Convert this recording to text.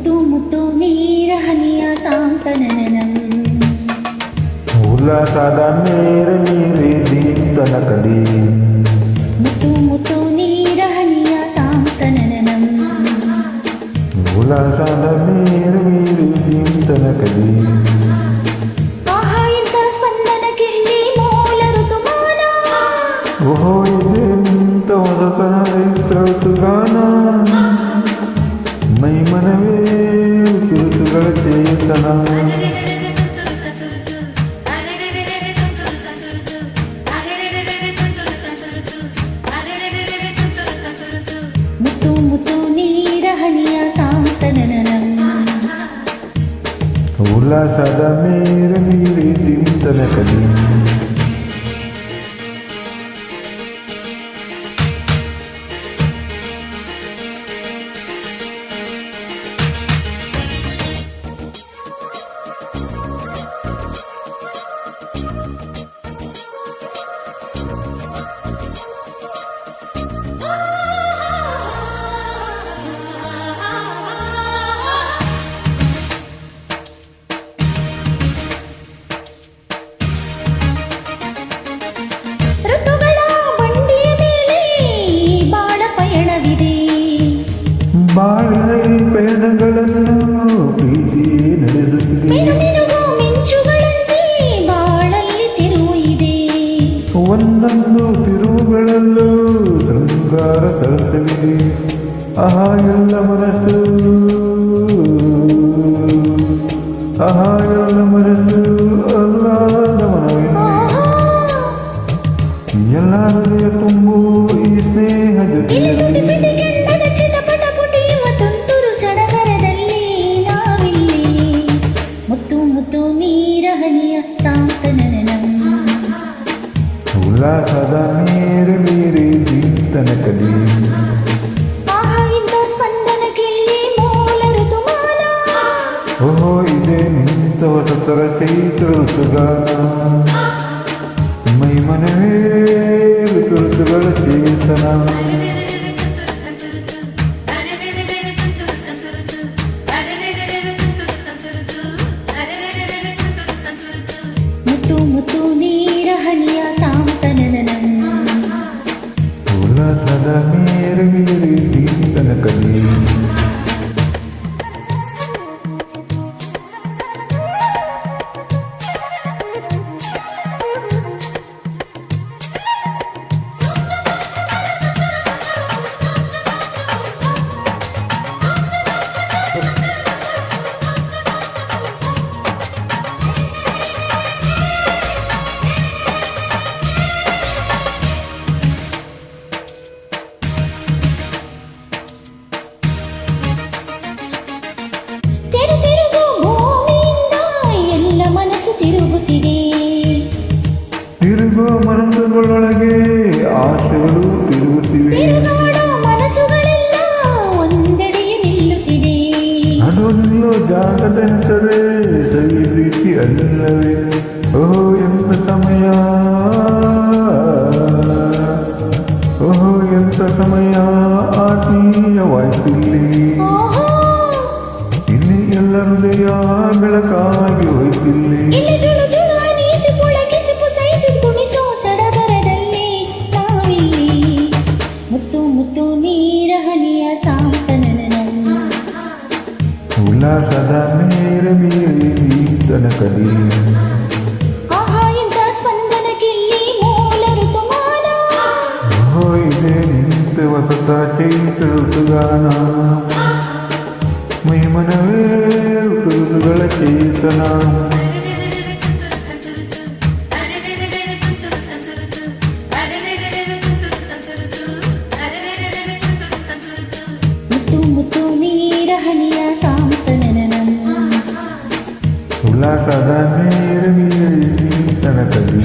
ಮುತ್ತು ಮುತ್ತು ನೀರ ಹನಿಯ ತಾಂತನನನಂ ಉಲ್ಲಾಸದ ಮೇರೆ ನೀರೆ ದೀಪ್ತನ ಕಲಿ ಮುತ್ತು ಮುತ್ತು ನೀರ ಹನಿಯ ತಾಂತನನನಂ ಉಲ್ಲಾಸದ ಮೇರೆ ನೀರೆ ದೀಪ್ತನ ಕಲಿ ಆಹಾ ಇಂಥ ಸ್ಪಂದನ ಕಿಲ್ಲಿ ಮೂಲ ಋತುಮಾನ ಓಹೋ ಇದೆ ನಿಂತ ಹೊಸತನ ಋತುಗಾನ ಮೈ ಮನವೇ ಋತುಗಳ ಚೇತನ ಮುತ್ತು ಮುತ್ತು ನೀರ ಹನಿಯ ತಾಂತನನನಂ ಉಲ್ಲಾಸದ ಮೇರೆ ನೀರೆ ದೀಪ್ತನ ಕಲಿ ಬಾಳಿನ ಪಯಣಗಳನ್ನು ಪ್ರೀತಿ ನಡೆಸುತ್ತಿದೆ ಮಿಂಚುಗಳಂತೆ ಬಾಳಲ್ಲಿ ತಿರುವು ಇದೆ ಒಂದೊಂದು ತಿರುವುಗಳಲ್ಲೂ ಶೃಂಗಾರ ತರಿಸಲಿದೆ ಆಹಾ ಎಲ್ಲ ಮನಸ್ಸು ಆಹಾ ಎಲ್ಲ ಮನಸ್ಸು ಅಲ್ಲಾದ ಮನವೇ ಎಲ್ಲ ಹೃದಯ ತುಂಬು ಈ ಸ್ನೇಹ ಜೊತೆ ಉಲ್ಲಾಸದ ಮೇರೆ ನೀರೆ ದೀಪ್ತನ ಕಲಿ ಆಹಾ ಇಂಥ ಸ್ಪಂದನ ಕಿಲ್ಲಿ ಮೂಲ ಋತುಮಾನ ಓಹೋ ಇದೆ ನಿಂತ ಹೊಸತರ ಚೈತ್ರ ಋತುಗಾನ ಮೈ ಮನವೇ ಋತುಗಳ ಚೇತನ ಮುತ್ತು ಮುತ್ತು ನೀರ ಹನಿಯ ತಾಂತನನನಂ ಉಲ್ಲಾಸದ ಮೇರೆ ನೀರೆ ದೀಪ್ತನ ಕಲಿ ತಿರುಗೋ ಮನಸ್ಸುಗಳೊಳಗೆ ಆಸೆಗಳು ತಿರುಗುತ್ತಿವೆ ಮನಸ್ಸುಗಳೆಲ್ಲ ಒಂದೆಡೆಗೆ ನಿಲ್ಲುತ್ತಿದೆ ಅದೊಂದು ಜಾಗದಂತರೆ ಸರಿ ಪ್ರೀತಿ ಅಲ್ಲವೇ ಓಹೋ ಎಂತ ಸಮಯ ಓಹೋ ಎಂತ ಸಮಯ ಆತ್ಮೀಯವಾಯ್ತಿಲ್ಲಿ ಇಲ್ಲಿ ಎಲ್ಲ ಹೃದಯ ಬೆಳಕಾಗಿ ಹೋಯ್ತಿಲ್ಲಿ ಮುತ್ತು ನೀರ ಹನಿಯ ತಾಂತನನನಂ ಉಲ್ಲಾಸದ ಮೇರೆ ನೀರೆ ದೀಪ್ತನ ಕಲಿ ಆಹಾ ಇಂಥ ಸ್ಪಂದನ ಕಿಲ್ಲಿ ಮೂಲ ಋತುಮಾನ ಓಹೋ ಇದೆ ನಿಂತ ಹೊಸತ ಚೈತ್ರ ಋತುಗಾನ ಮೈ ಮನವೇ ಋತುಗಳ ಚೇತನ ಮುತ್ತು ನೀರ ಹನಿಯ ತಾಂತನನನಂ ಉಲ್ಲಾಸದ ಮೇರೆ ನೀರೆ ದೀಪ್ತನ ಕಲಿ